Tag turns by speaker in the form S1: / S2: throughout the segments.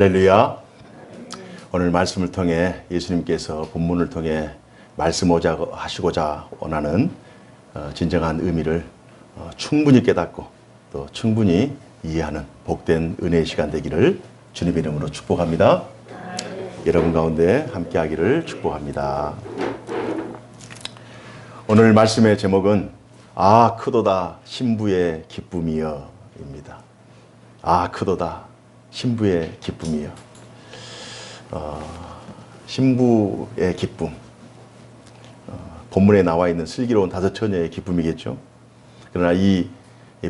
S1: 할렐루야. 오늘 말씀을 통해 예수님께서 본문을 통해 말씀하시고자 원하는 진정한 의미를 충분히 깨닫고 또 충분히 이해하는 복된 은혜의 시간 되기를 주님 이름으로 축복합니다. 여러분 가운데 함께하기를 축복합니다. 오늘 말씀의 제목은 아 크도다 신부의 기쁨이여 입니다. 아 크도다 신부의 기쁨이요. 신부의 기쁨. 본문에 나와 있는 슬기로운 다섯 처녀의 기쁨이겠죠. 그러나 이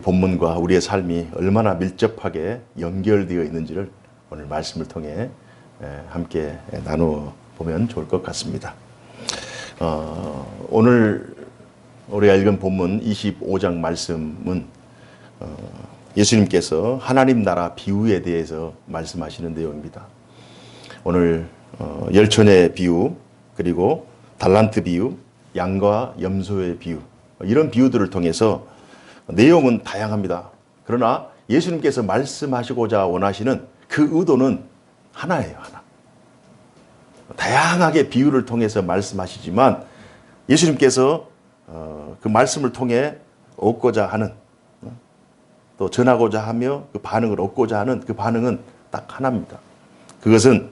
S1: 본문과 우리의 삶이 얼마나 밀접하게 연결되어 있는지를 오늘 말씀을 통해 함께 나누어 보면 좋을 것 같습니다. 오늘 우리가 읽은 본문 25장 말씀은 예수님께서 하나님 나라 비유에 대해서 말씀하시는 내용입니다. 오늘 열처녀의 비유, 그리고 달란트 비유, 양과 염소의 비유, 이런 비유들을 통해서 내용은 다양합니다. 그러나 예수님께서 말씀하시고자 원하시는 그 의도는 하나예요, 하나. 다양하게 비유를 통해서 말씀하시지만 예수님께서 그 말씀을 통해 얻고자 하는, 또 전하고자 하며 그 반응을 얻고자 하는 그 반응은 딱 하나입니다. 그것은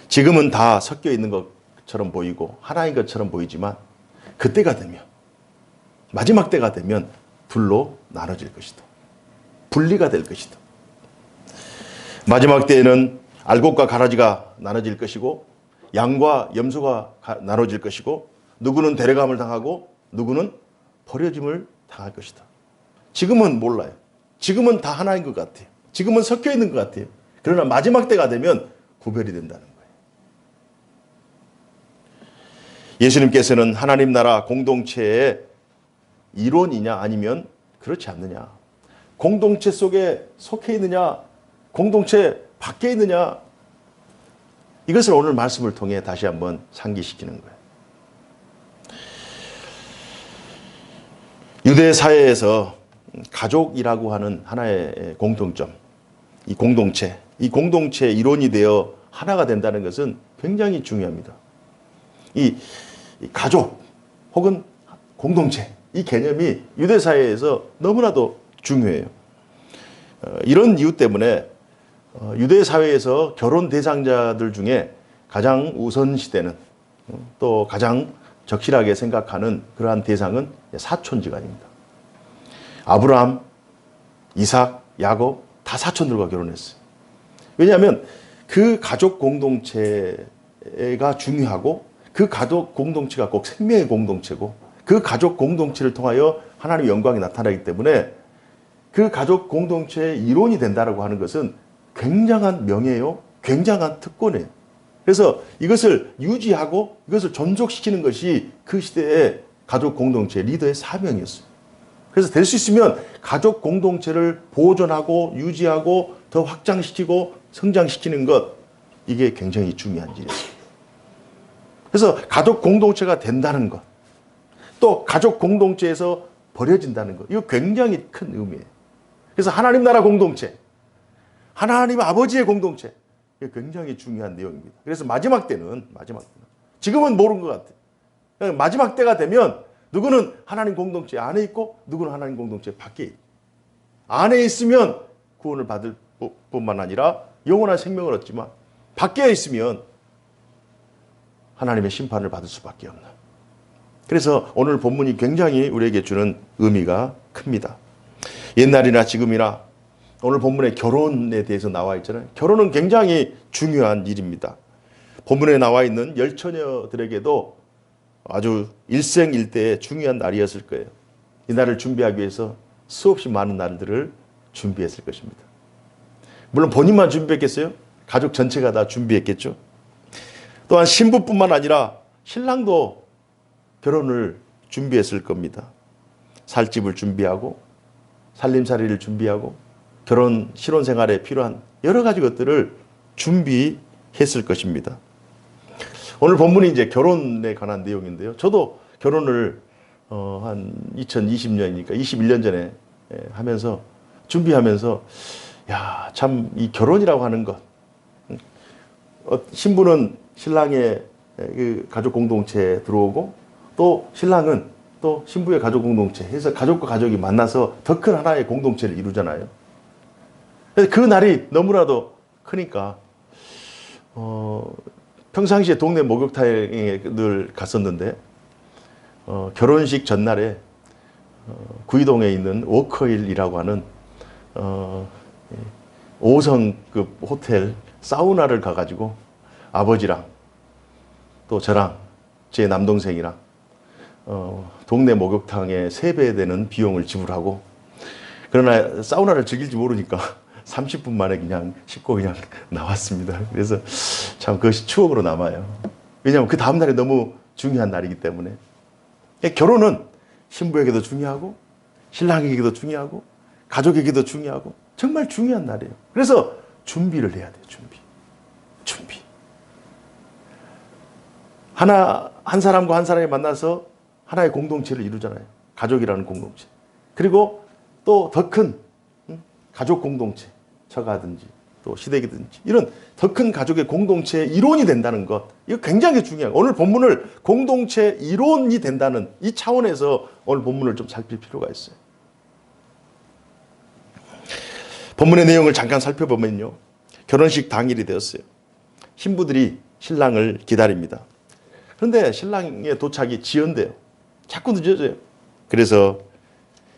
S1: 지금은 다 섞여 있는 것처럼 보이고 하나인 것처럼 보이지만 그때가 되면, 마지막 때가 되면 둘로 나눠질 것이다. 분리가 될 것이다. 마지막 때에는 알곡과 가라지가 나눠질 것이고 양과 염소가 나눠질 것이고 누구는 데려감을 당하고 누구는 버려짐을 당할 것이다. 지금은 몰라요. 지금은 다 하나인 것 같아요. 지금은 섞여 있는 것 같아요. 그러나 마지막 때가 되면 구별이 된다는 거예요. 예수님께서는 하나님 나라 공동체의 일원이냐 아니면 그렇지 않느냐, 공동체 속에 속해 있느냐 공동체 밖에 있느냐, 이것을 오늘 말씀을 통해 다시 한번 상기시키는 거예요. 유대 사회에서 가족이라고 하는 하나의 공통점, 이 공동체의 일원이 되어 하나가 된다는 것은 굉장히 중요합니다. 이 가족 혹은 공동체, 이 개념이 유대 사회에서 너무나도 중요해요. 이런 이유 때문에 유대 사회에서 결혼 대상자들 중에 가장 우선시되는, 또 가장 적실하게 생각하는 그러한 대상은 사촌지간입니다. 아브라함, 이삭, 야곱 다 사촌들과 결혼했어요. 왜냐하면 그 가족 공동체가 중요하고 그 가족 공동체가 꼭 생명의 공동체고 그 가족 공동체를 통하여 하나님의 영광이 나타나기 때문에 그 가족 공동체의 일원이 된다고 하는 것은 굉장한 명예요, 굉장한 특권이에요. 그래서 이것을 유지하고 이것을 존속시키는 것이 그 시대의 가족 공동체 리더의 사명이었어요. 그래서 될 수 있으면 가족 공동체를 보존하고 유지하고 더 확장시키고 성장시키는 것, 이게 굉장히 중요한 일이었어요. 그래서 가족 공동체가 된다는 것, 또 가족 공동체에서 버려진다는 것, 이거 굉장히 큰 의미예요. 그래서 하나님 나라 공동체, 하나님 아버지의 공동체, 이게 굉장히 중요한 내용입니다. 그래서 마지막 때는 지금은 모르는 것 같아요. 마지막 때가 되면 누구는 하나님 공동체 안에 있고 누구는 하나님 공동체 밖에 있고, 안에 있으면 구원을 받을 뿐만 아니라 영원한 생명을 얻지만 밖에 있으면 하나님의 심판을 받을 수밖에 없는. 그래서 오늘 본문이 굉장히 우리에게 주는 의미가 큽니다. 옛날이나 지금이나 오늘 본문에 결혼에 대해서 나와 있잖아요. 결혼은 굉장히 중요한 일입니다. 본문에 나와 있는 열처녀들에게도 아주 일생일대의 중요한 날이었을 거예요. 이 날을 준비하기 위해서 수없이 많은 날들을 준비했을 것입니다. 물론 본인만 준비했겠어요? 가족 전체가 다 준비했겠죠. 또한 신부뿐만 아니라 신랑도 결혼을 준비했을 겁니다. 살 집을 준비하고 살림살이를 준비하고 결혼 신혼생활에 필요한 여러 가지 것들을 준비했을 것입니다. 오늘 본문이 이제 결혼에 관한 내용인데요. 저도 결혼을 한 2020년이니까 21년 전에 하면서 준비하면서 야, 참 이 결혼이라고 하는 것, 신부는 신랑의 그 가족 공동체에 들어오고 또 신랑은 또 신부의 가족 공동체 해서 가족과 가족이 만나서 더 큰 하나의 공동체를 이루잖아요. 그래서 그 날이 너무나도 크니까 평상시에 동네 목욕탕에 늘 갔었는데 결혼식 전날에 구이동에 있는 워커힐이라고 하는 5성급 호텔 사우나를 가가지고 아버지랑 또 저랑 제 남동생이랑 동네 목욕탕에 3배 되는 비용을 지불하고, 그러나 사우나를 즐길지 모르니까 30분 만에 그냥 씻고 그냥 나왔습니다. 그래서 참 그것이 추억으로 남아요. 왜냐하면 그 다음 날이 너무 중요한 날이기 때문에. 결혼은 신부에게도 중요하고 신랑에게도 중요하고 가족에게도 중요하고 정말 중요한 날이에요. 그래서 준비를 해야 돼요. 준비. 한 사람과 한 사람이 만나서 하나의 공동체를 이루잖아요. 가족이라는 공동체. 그리고 또 더 큰 가족 공동체, 처가든지 또 시댁이든지 이런 더 큰 가족의 공동체의 이론이 된다는 것, 이거 굉장히 중요해요. 오늘 본문을 공동체 이론이 된다는 이 차원에서 오늘 본문을 좀 살필 필요가 있어요. 본문의 내용을 잠깐 살펴보면요, 결혼식 당일이 되었어요. 신부들이 신랑을 기다립니다. 그런데 신랑의 도착이 지연돼요. 자꾸 늦어져요. 그래서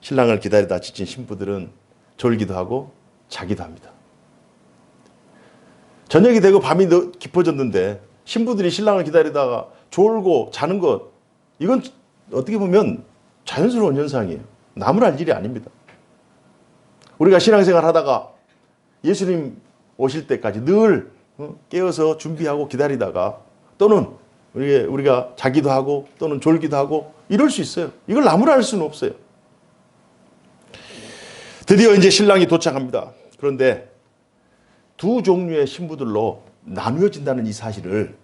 S1: 신랑을 기다리다 지친 신부들은 졸기도 하고 자기도 합니다. 저녁이 되고 밤이 깊어졌는데 신부들이 신랑을 기다리다가 졸고 자는 것, 이건 어떻게 보면 자연스러운 현상이에요. 나무랄 일이 아닙니다. 우리가 신앙생활 하다가 예수님 오실 때까지 늘 깨어서 준비하고 기다리다가 또는 우리가 자기도 하고 또는 졸기도 하고 이럴 수 있어요. 이걸 나무랄 수는 없어요. 드디어 이제 신랑이 도착합니다. 그런데 두 종류의 신부들로 나누어진다는 이 사실을,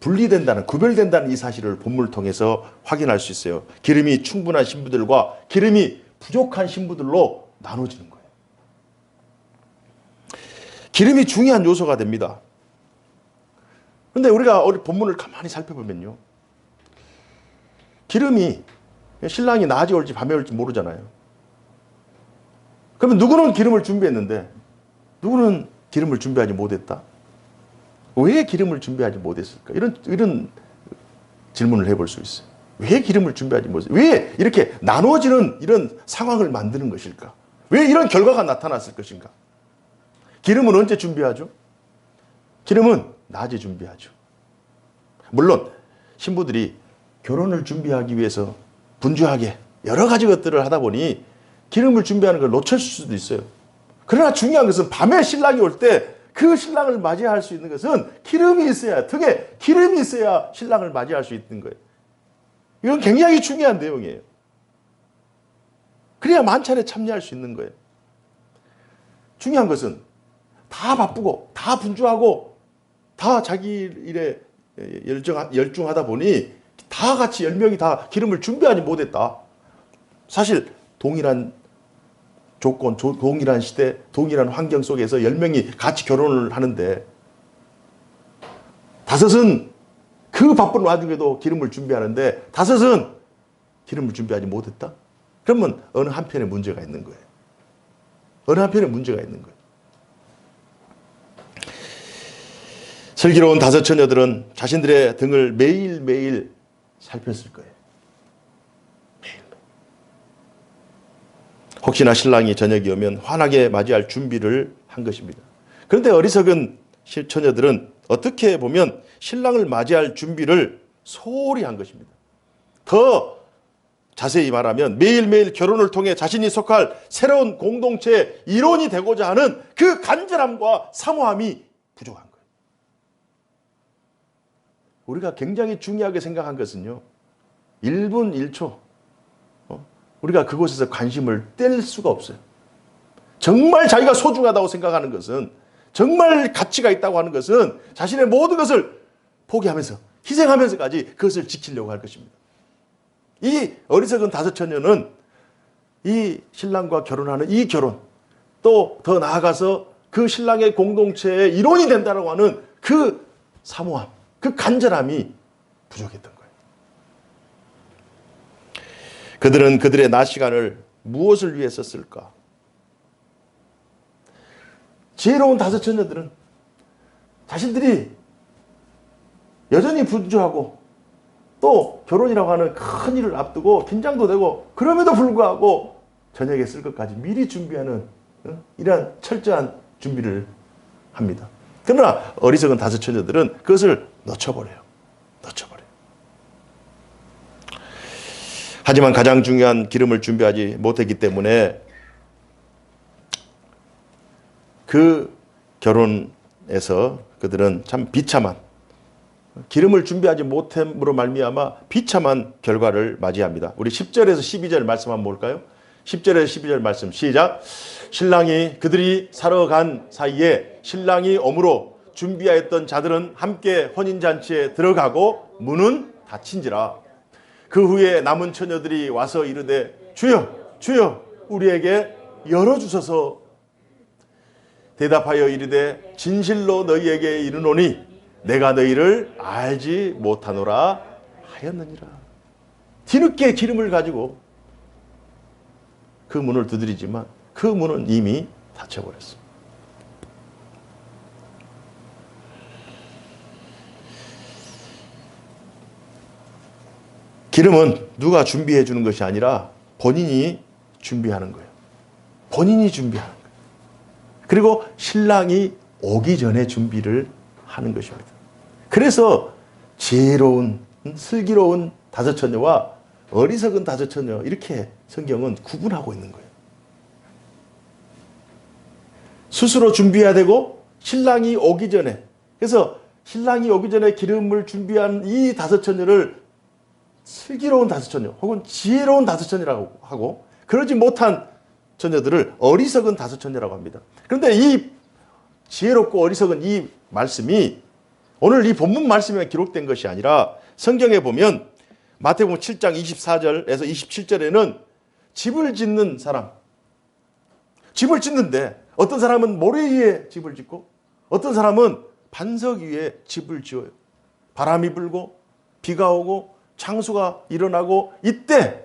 S1: 분리된다는, 구별된다는 이 사실을 본문을 통해서 확인할 수 있어요. 기름이 충분한 신부들과 기름이 부족한 신부들로 나눠지는 거예요. 기름이 중요한 요소가 됩니다. 그런데 우리가 본문을 가만히 살펴보면요, 기름이, 신랑이 낮에 올지 밤에 올지 모르잖아요. 그러면 누구는 기름을 준비했는데 누구는 기름을 준비하지 못했다? 왜 기름을 준비하지 못했을까? 이런 질문을 해볼 수 있어요. 왜 기름을 준비하지 못했을까? 왜 이렇게 나눠지는 이런 상황을 만드는 것일까? 왜 이런 결과가 나타났을 것인가? 기름은 언제 준비하죠? 기름은 낮에 준비하죠. 물론 신부들이 결혼을 준비하기 위해서 분주하게 여러 가지 것들을 하다 보니 기름을 준비하는 걸 놓쳤을 수도 있어요. 그러나 중요한 것은 밤에 신랑이 올 때 그 신랑을 맞이할 수 있는 것은 기름이 있어야, 등에 기름이 있어야 신랑을 맞이할 수 있는 거예요. 이건 굉장히 중요한 내용이에요. 그래야 만찬에 참여할 수 있는 거예요. 중요한 것은 다 바쁘고 다 분주하고 다 자기 일에 열중하다 보니 다 같이 10명이 다 기름을 준비하지 못했다. 사실 동일한 조건, 동일한 시대, 동일한 환경 속에서 10명이 같이 결혼을 하는데 5은 그 바쁜 와중에도 기름을 준비하는데 5은 기름을 준비하지 못했다? 그러면 어느 한편에 문제가 있는 거예요. 어느 한편에 문제가 있는 거예요. 슬기로운 5 처녀들은 자신들의 등을 매일매일 살폈을 거예요. 혹시나 신랑이 저녁이 오면 환하게 맞이할 준비를 한 것입니다. 그런데 어리석은 처녀들은 어떻게 보면 신랑을 맞이할 준비를 소홀히 한 것입니다. 더 자세히 말하면 매일매일 결혼을 통해 자신이 속할 새로운 공동체의 일원이 되고자 하는 그 간절함과 사모함이 부족한 거예요. 우리가 굉장히 중요하게 생각한 것은요, 1분 1초 우리가 그곳에서 관심을 뗄 수가 없어요. 정말 자기가 소중하다고 생각하는 것은, 정말 가치가 있다고 하는 것은 자신의 모든 것을 포기하면서 희생하면서까지 그것을 지키려고 할 것입니다. 이 어리석은 5 처녀는 이 신랑과 결혼하는 이 결혼, 또 더 나아가서 그 신랑의 공동체의 일원이 된다고 하는 그 사모함, 그 간절함이 부족했던 거예요. 그들은 그들의 낮 시간을 무엇을 위해 썼을까? 지혜로운 다섯 처녀들은 자신들이 여전히 분주하고 또 결혼이라고 하는 큰 일을 앞두고 긴장도 되고 그럼에도 불구하고 저녁에 쓸 것까지 미리 준비하는 이러한 철저한 준비를 합니다. 그러나 어리석은 다섯 처녀들은 그것을 놓쳐버려요. 하지만 가장 중요한 기름을 준비하지 못했기 때문에 그 결혼에서 그들은 참 비참한, 기름을 준비하지 못함으로 말미암아 비참한 결과를 맞이합니다. 우리 10절에서 12절 말씀 한번 볼까요? 10절에서 12절 말씀 시작. 신랑이 그들이 사러 간 사이에 신랑이 오므로 준비하였던 자들은 함께 혼인잔치에 들어가고 문은 닫힌지라. 그 후에 남은 처녀들이 와서 이르되 주여 주여 우리에게 열어주소서. 대답하여 이르되 진실로 너희에게 이르노니 내가 너희를 알지 못하노라 하였느니라. 뒤늦게 기름을 가지고 그 문을 두드리지만 그 문은 이미 닫혀버렸습니다. 기름은 누가 준비해 주는 것이 아니라 본인이 준비하는 거예요. 본인이 준비하는 거예요. 그리고 신랑이 오기 전에 준비를 하는 것입니다. 그래서 지혜로운, 슬기로운 다섯 처녀와 어리석은 다섯 처녀 이렇게 성경은 구분하고 있는 거예요. 스스로 준비해야 되고 신랑이 오기 전에, 그래서 신랑이 오기 전에 기름을 준비한 이 다섯 처녀를 슬기로운 다섯 처녀 혹은 지혜로운 다섯 처녀라고 하고, 그러지 못한 처녀들을 어리석은 다섯 처녀라고 합니다. 그런데 이 지혜롭고 어리석은 이 말씀이 오늘 이 본문 말씀에 기록된 것이 아니라 성경에 보면 마태복음 7장 24절에서 27절에는 집을 짓는 사람, 집을 짓는데 어떤 사람은 모래 위에 집을 짓고 어떤 사람은 반석 위에 집을 지어요. 바람이 불고 비가 오고 창수가 일어나고 이때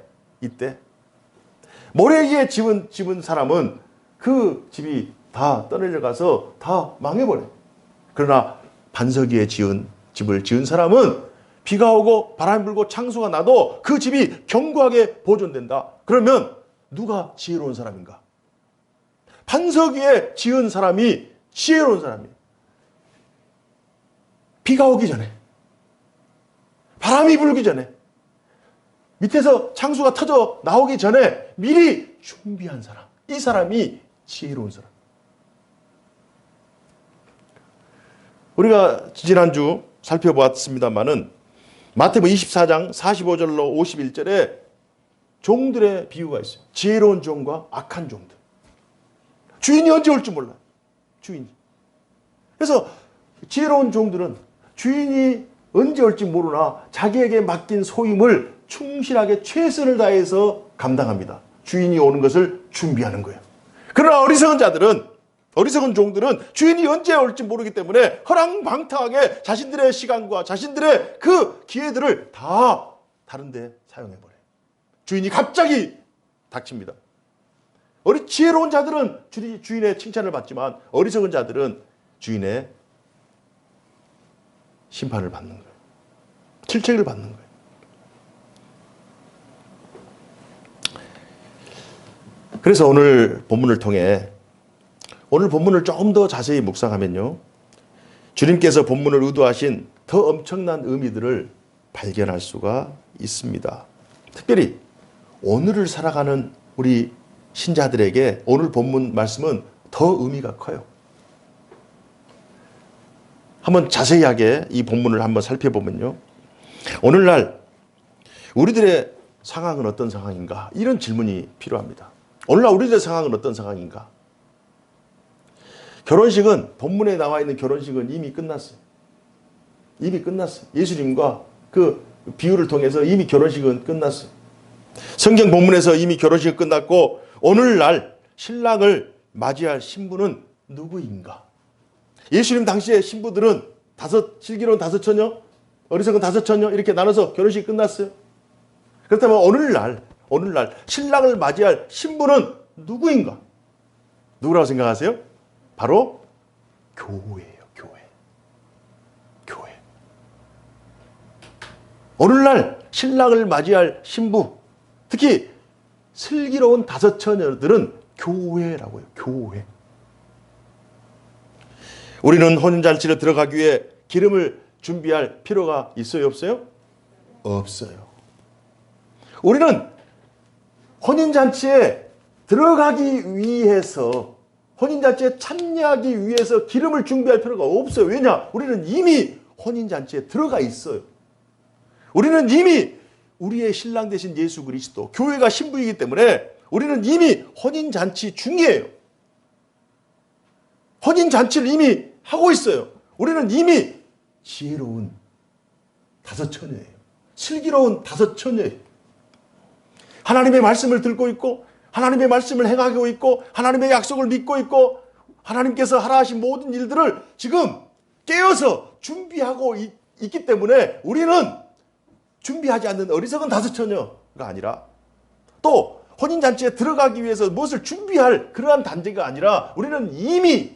S1: 모래 위에 집은 사람은 그 집이 다 떠내려가서 다 망해버려요. 그러나 반석 위에 집을 지은 사람은 비가 오고 바람이 불고 창수가 나도 그 집이 견고하게 보존된다. 그러면 누가 지혜로운 사람인가? 반석 위에 지은 사람이 지혜로운 사람이에요. 비가 오기 전에, 바람이 불기 전에, 밑에서 창수가 터져 나오기 전에 미리 준비한 사람, 이 사람이 지혜로운 사람. 우리가 지난주 살펴보았습니다마는 마태복음 24장 45절로 51절에 종들의 비유가 있어요. 지혜로운 종과 악한 종들. 주인이 언제 올지 몰라요. 주인이. 그래서 지혜로운 종들은 주인이 언제 올지 모르나 자기에게 맡긴 소임을 충실하게 최선을 다해서 감당합니다. 주인이 오는 것을 준비하는 거예요. 그러나 어리석은 종들은 주인이 언제 올지 모르기 때문에 허랑방탕하게 자신들의 시간과 자신들의 그 기회들을 다 다른 데 사용해버려요. 주인이 갑자기 닥칩니다. 지혜로운 자들은 주인의 칭찬을 받지만 어리석은 자들은 주인의 심판을 받는 거예요. 질책을 받는 거예요. 그래서 오늘 본문을 통해 오늘 본문을 조금 더 자세히 묵상하면요, 주님께서 본문을 의도하신 더 엄청난 의미들을 발견할 수가 있습니다. 특별히 오늘을 살아가는 우리 신자들에게 오늘 본문 말씀은 더 의미가 커요. 한번 자세하게 이 본문을 한번 살펴보면요, 오늘날 우리들의 상황은 어떤 상황인가? 이런 질문이 필요합니다. 오늘날 우리들의 상황은 어떤 상황인가? 결혼식은, 본문에 나와 있는 결혼식은 이미 끝났어요. 이미 끝났어요. 예수님과 그 비유를 통해서 이미 결혼식은 끝났어요. 성경 본문에서 이미 결혼식이 끝났고 오늘날 신랑을 맞이할 신부는 누구인가? 예수님 당시의 신부들은 슬기로운 다섯 처녀, 어리석은 다섯 처녀 이렇게 나눠서 결혼식이 끝났어요. 그렇다면 오늘날 신랑을 맞이할 신부는 누구인가? 누구라고 생각하세요? 바로 교회예요. 교회. 오늘날 신랑을 맞이할 신부, 특히 슬기로운 다섯 처녀들은 교회라고요. 교회. 우리는 혼인잔치를 들어가기 위해 기름을 준비할 필요가 있어요? 없어요? 없어요. 우리는 혼인잔치에 들어가기 위해서, 혼인잔치에 참여하기 위해서 기름을 준비할 필요가 없어요. 왜냐? 우리는 이미 혼인잔치에 들어가 있어요. 우리는 이미 우리의 신랑 되신 예수 그리스도, 교회가 신부이기 때문에 우리는 이미 혼인잔치 중이에요. 혼인잔치를 이미 하고 있어요. 우리는 이미 지혜로운 다섯 처녀예요. 슬기로운 다섯 처녀예요. 하나님의 말씀을 듣고 있고, 하나님의 말씀을 행하고 있고, 하나님의 약속을 믿고 있고, 하나님께서 하라 하신 모든 일들을 지금 깨어서 준비하고 있기 때문에 우리는 준비하지 않는 어리석은 다섯 처녀가 아니라, 또 혼인잔치에 들어가기 위해서 무엇을 준비할 그러한 단계가 아니라, 우리는 이미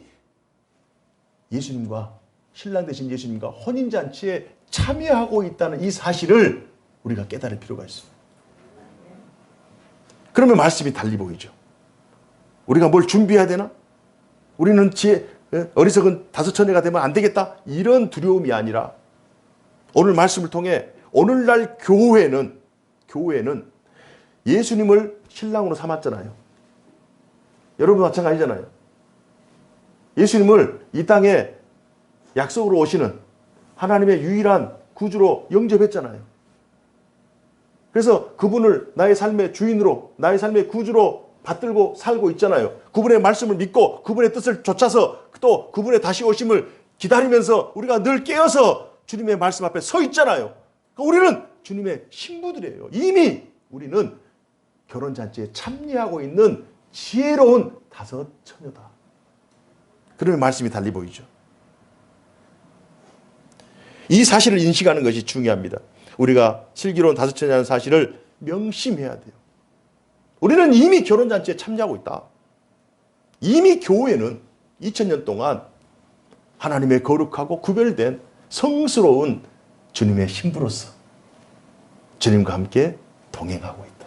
S1: 예수님과, 신랑 되신 예수님과 혼인잔치에 참여하고 있다는 이 사실을 우리가 깨달을 필요가 있습니다. 그러면 말씀이 달리 보이죠. 우리가 뭘 준비해야 되나? 우리는 어리석은 다섯 처녀가 되면 안 되겠다, 이런 두려움이 아니라, 오늘 말씀을 통해 오늘날 교회는 예수님을 신랑으로 삼았잖아요. 여러분 마찬가지잖아요. 예수님을 이 땅에 약속으로 오시는 하나님의 유일한 구주로 영접했잖아요. 그래서 그분을 나의 삶의 주인으로, 나의 삶의 구주로 받들고 살고 있잖아요. 그분의 말씀을 믿고 그분의 뜻을 좇아서 또 그분의 다시 오심을 기다리면서 우리가 늘 깨어서 주님의 말씀 앞에 서 있잖아요. 우리는 주님의 신부들이에요. 이미 우리는 결혼잔치에 참여하고 있는 지혜로운 다섯 처녀다. 그러면 말씀이 달리 보이죠. 이 사실을 인식하는 것이 중요합니다. 우리가 슬기로운 다섯 처녀라는 사실을 명심해야 돼요. 우리는 이미 결혼잔치에 참여하고 있다. 이미 교회는 2000년 동안 하나님의 거룩하고 구별된 성스러운 주님의 신부로서 주님과 함께 동행하고 있다.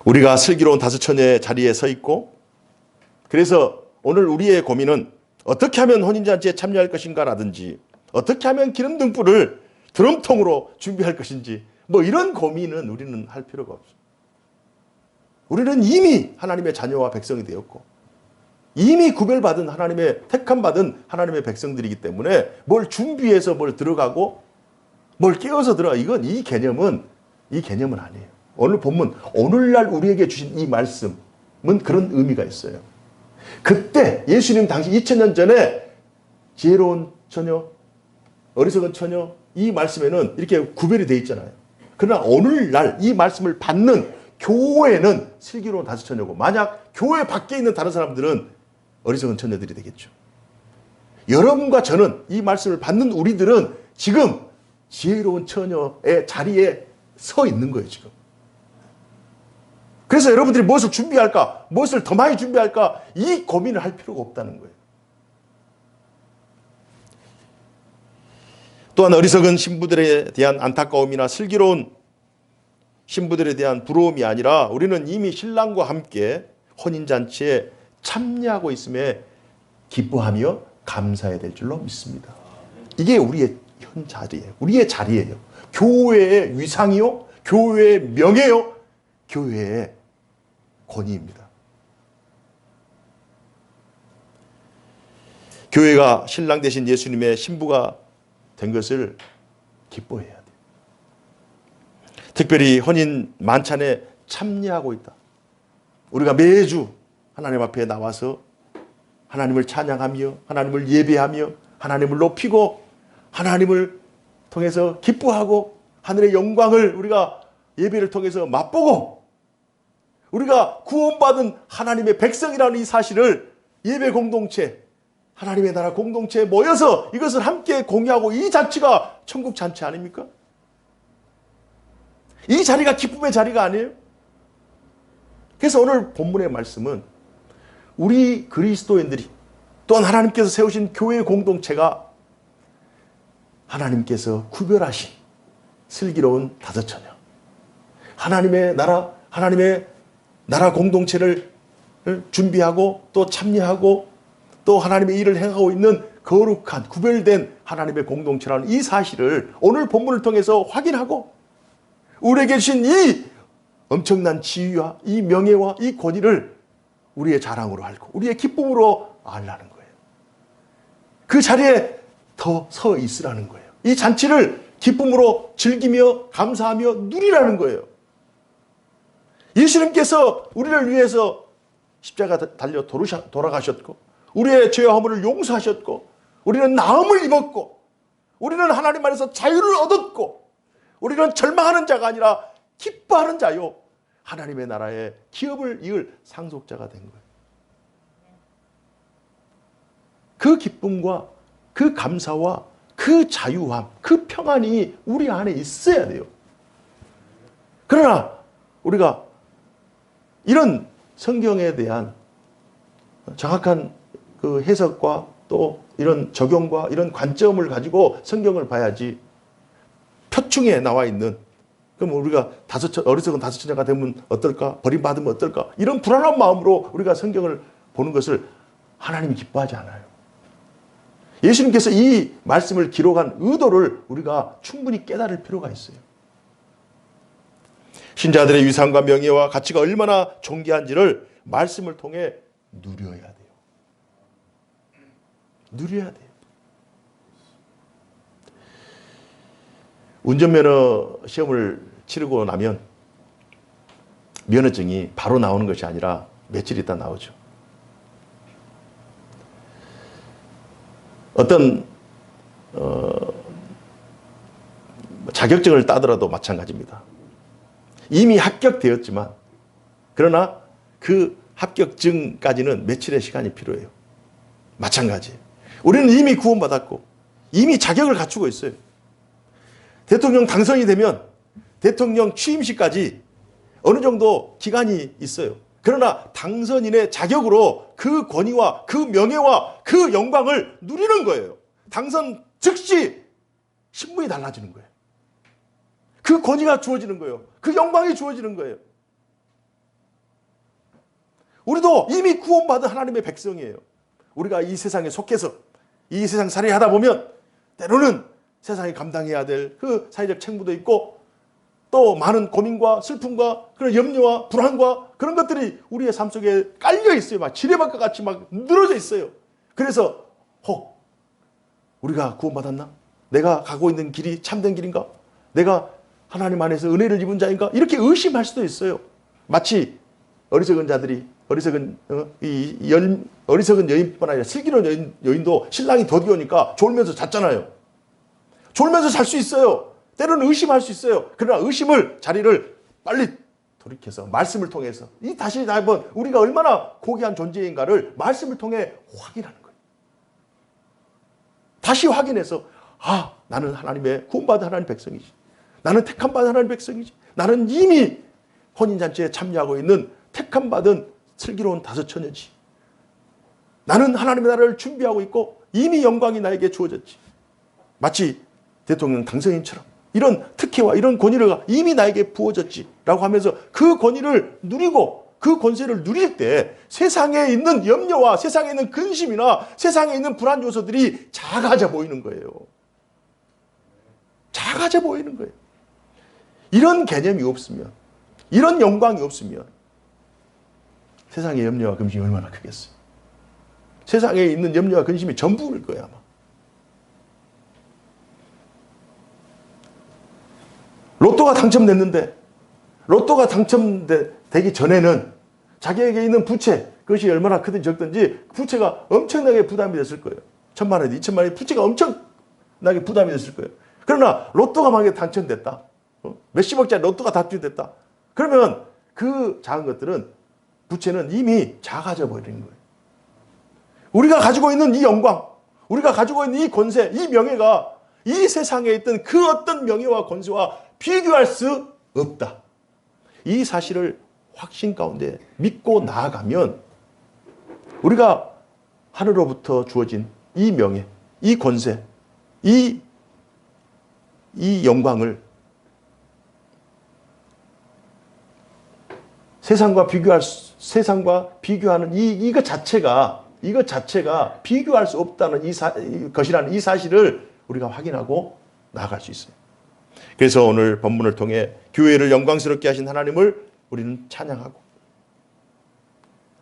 S1: 우리가 슬기로운 다섯 처녀의 자리에 서 있고, 그래서 오늘 우리의 고민은 어떻게 하면 혼인잔치에 참여할 것인가 라든지, 어떻게 하면 기름 등불을 드럼통으로 준비할 것인지, 뭐 이런 고민은 우리는 할 필요가 없어요. 우리는 이미 하나님의 자녀와 백성이 되었고, 이미 구별받은 하나님의 택함받은 하나님의 백성들이기 때문에 뭘 준비해서 뭘 들어가고 뭘 깨워서 들어가, 이 개념은 아니에요. 오늘 본문, 오늘날 우리에게 주신 이 말씀은 그런 의미가 있어요. 그때 예수님 당시 2000년 전에 지혜로운 처녀, 어리석은 처녀, 이 말씀에는 이렇게 구별이 되어 있잖아요. 그러나 오늘날 이 말씀을 받는 교회는 슬기로운 다섯 처녀고, 만약 교회 밖에 있는 다른 사람들은 어리석은 처녀들이 되겠죠. 여러분과 저는, 이 말씀을 받는 우리들은 지금 지혜로운 처녀의 자리에 서 있는 거예요, 지금. 그래서 여러분들이 무엇을 준비할까, 무엇을 더 많이 준비할까, 이 고민을 할 필요가 없다는 거예요. 또한 어리석은 신부들에 대한 안타까움이나 슬기로운 신부들에 대한 부러움이 아니라, 우리는 이미 신랑과 함께 혼인잔치에 참여하고 있음에 기뻐하며 감사해야 될 줄로 믿습니다. 이게 우리의 현 자리예요. 우리의 자리예요. 교회의 위상이요, 교회의 명예요, 교회의 권위입니다. 교회가 신랑 되신 예수님의 신부가 된 것을 기뻐해야 돼요. 특별히 혼인 만찬에 참여하고 있다. 우리가 매주 하나님 앞에 나와서 하나님을 찬양하며, 하나님을 예배하며, 하나님을 높이고, 하나님을 통해서 기뻐하고, 하늘의 영광을 우리가 예배를 통해서 맛보고, 우리가 구원받은 하나님의 백성이라는 이 사실을 예배 공동체, 하나님의 나라 공동체에 모여서 이것을 함께 공유하고 이 자체가 천국 잔치 아닙니까? 이 자리가 기쁨의 자리가 아니에요? 그래서 오늘 본문의 말씀은 우리 그리스도인들이 또한 하나님께서 세우신 교회 공동체가 하나님께서 구별하신 슬기로운 다섯 처녀, 하나님의 나라 공동체를 준비하고 또 참여하고 또 하나님의 일을 행하고 있는 거룩한 구별된 하나님의 공동체라는 이 사실을 오늘 본문을 통해서 확인하고 우리에게 주신 이 엄청난 지위와 이 명예와 이 권위를 우리의 자랑으로 알고 우리의 기쁨으로 알라는 거예요. 그 자리에 더 서 있으라는 거예요. 이 잔치를 기쁨으로 즐기며 감사하며 누리라는 거예요. 예수님께서 우리를 위해서 십자가 달려 돌아가셨고 우리의 죄와 허물을 용서하셨고 우리는 나음을 입었고 우리는 하나님 안에서 자유를 얻었고 우리는 절망하는 자가 아니라 기뻐하는 자요 하나님의 나라의 기업을 이을 상속자가 된 거예요. 그 기쁨과 그 감사와 그 자유함, 그 평안이 우리 안에 있어야 돼요. 그러나 우리가 이런 성경에 대한 정확한 그 해석과 또 이런 적용과 이런 관점을 가지고 성경을 봐야지 표충에 나와 있는 그럼 우리가 어리석은 다섯 처녀가 되면 어떨까? 버림받으면 어떨까? 이런 불안한 마음으로 우리가 성경을 보는 것을 하나님이 기뻐하지 않아요. 예수님께서 이 말씀을 기록한 의도를 우리가 충분히 깨달을 필요가 있어요. 신자들의 위상과 명예와 가치가 얼마나 존귀한지를 말씀을 통해 누려야 돼요. 누려야 돼요. 운전면허 시험을 치르고 나면 면허증이 바로 나오는 것이 아니라 며칠 있다 나오죠. 어떤 자격증을 따더라도 마찬가지입니다. 이미 합격되었지만 그러나 그 합격증까지는 며칠의 시간이 필요해요. 마찬가지예요. 우리는 이미 구원받았고 이미 자격을 갖추고 있어요. 대통령 당선이 되면 대통령 취임식까지 어느 정도 기간이 있어요. 그러나 당선인의 자격으로 그 권위와 그 명예와 그 영광을 누리는 거예요. 당선 즉시 신분이 달라지는 거예요. 그 권위가 주어지는 거예요. 그 영광이 주어지는 거예요. 우리도 이미 구원받은 하나님의 백성이에요. 우리가 이 세상에 속해서 이 세상 살이하다 보면 때로는 세상에 감당해야 될 그 사회적 책무도 있고 또 많은 고민과 슬픔과 그런 염려와 불안과 그런 것들이 우리의 삶 속에 깔려 있어요. 막 지뢰밭과 같이 막 늘어져 있어요. 그래서 혹 우리가 구원받았나? 내가 가고 있는 길이 참된 길인가? 내가 하나님 안에서 은혜를 입은 자인가? 이렇게 의심할 수도 있어요. 마치 어리석은 자들이 어리석은 여인뿐만 아니라 슬기로운 여인도 신랑이 더디오니까 졸면서 잤잖아요. 졸면서 잘 수 있어요. 때로는 의심할 수 있어요. 그러나 자리를 빨리 돌이켜서 말씀을 통해서 다시 한번 우리가 얼마나 고귀한 존재인가를 말씀을 통해 확인하는 거예요. 다시 확인해서 나는 하나님의 구원받은 하나님 백성이지. 나는 택함받은 하나님 백성이지. 나는 이미 혼인잔치에 참여하고 있는 택함받은 슬기로운 다섯 처녀지. 나는 하나님의 나라를 준비하고 있고 이미 영광이 나에게 주어졌지. 마치 대통령 당선인처럼 이런 특혜와 이런 권위가 이미 나에게 부어졌지라고 하면서 그 권위를 누리고 그 권세를 누릴 때 세상에 있는 염려와 세상에 있는 근심이나 세상에 있는 불안 요소들이 작아져 보이는 거예요. 작아져 보이는 거예요. 이런 개념이 없으면, 이런 영광이 없으면 세상의 염려와 근심이 얼마나 크겠어요. 세상에 있는 염려와 근심이 전부일 거예요, 아마. 로또가 당첨됐는데 로또가 당첨되기 전에는 자기에게 있는 부채, 그것이 얼마나 크든지 적든지 부채가 엄청나게 부담이 됐을 거예요. 1,000만 원, 2,000만 원의 부채가 엄청나게 부담이 됐을 거예요. 그러나 로또가 만약에 당첨됐다. 몇십억짜리 로또가 당첨됐다. 그러면 그 작은 것들은 부채는 이미 작아져 버리는 거예요. 우리가 가지고 있는 이 영광, 우리가 가지고 있는 이 권세, 이 명예가 이 세상에 있던 그 어떤 명예와 권세와 비교할 수 없다. 이 사실을 확신 가운데 믿고 나아가면 우리가 하늘로부터 주어진 이 명예, 이 권세, 이 영광을 세상과 비교하는 이것 자체가 비교할 수 없다는 것이라는 이 사실을 우리가 확인하고 나아갈 수 있어요. 그래서 오늘 본문을 통해 교회를 영광스럽게 하신 하나님을 우리는 찬양하고,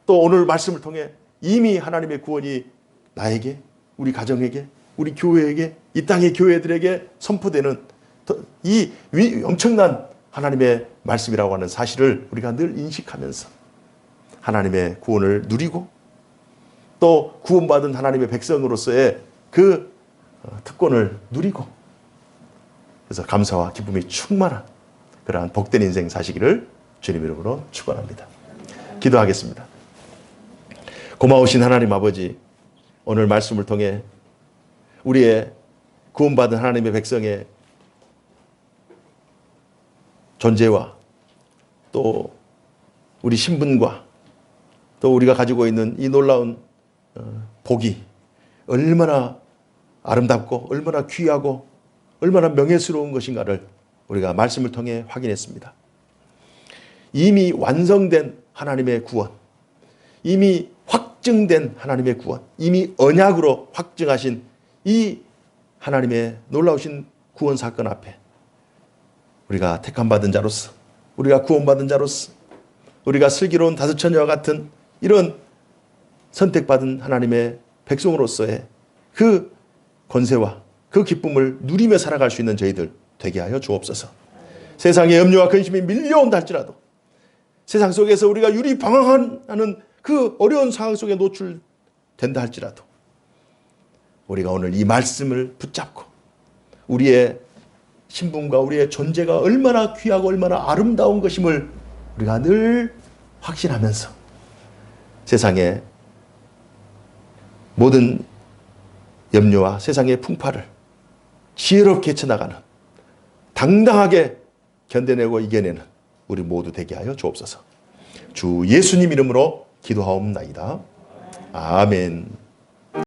S1: 또 오늘 말씀을 통해 이미 하나님의 구원이 나에게, 우리 가정에게, 우리 교회에게, 이 땅의 교회들에게 선포되는 이 엄청난 하나님의 말씀이라고 하는 사실을 우리가 늘 인식하면서 하나님의 구원을 누리고, 또 구원받은 하나님의 백성으로서의 그 특권을 누리고, 그래서 감사와 기쁨이 충만한 그러한 복된 인생 사시기를 주님 이름으로 축원합니다. 기도하겠습니다. 고마우신 하나님 아버지, 오늘 말씀을 통해 우리의 구원받은 하나님의 백성의 존재와 또 우리 신분과 또 우리가 가지고 있는 이 놀라운 복이 얼마나 아름답고 얼마나 귀하고 얼마나 명예스러운 것인가를 우리가 말씀을 통해 확인했습니다. 이미 완성된 하나님의 구원, 이미 확증된 하나님의 구원, 이미 언약으로 확증하신 이 하나님의 놀라우신 구원 사건 앞에 우리가 택함받은 자로서, 우리가 구원받은 자로서, 우리가 슬기로운 다섯처녀와 같은 이런 선택받은 하나님의 백성으로서의 그 권세와 그 기쁨을 누리며 살아갈 수 있는 저희들 되게 하여 주옵소서. 세상의 염려와 근심이 밀려온다 할지라도, 세상 속에서 우리가 유리방황하는 그 어려운 상황 속에 노출된다 할지라도, 우리가 오늘 이 말씀을 붙잡고 우리의 신분과 우리의 존재가 얼마나 귀하고 얼마나 아름다운 것임을 우리가 늘 확신하면서 세상의 모든 염려와 세상의 풍파를 지혜롭게 헤쳐나가는, 당당하게 견뎌내고 이겨내는 우리 모두 되게 하여 주옵소서. 주 예수님 이름으로 기도하옵나이다. 아멘.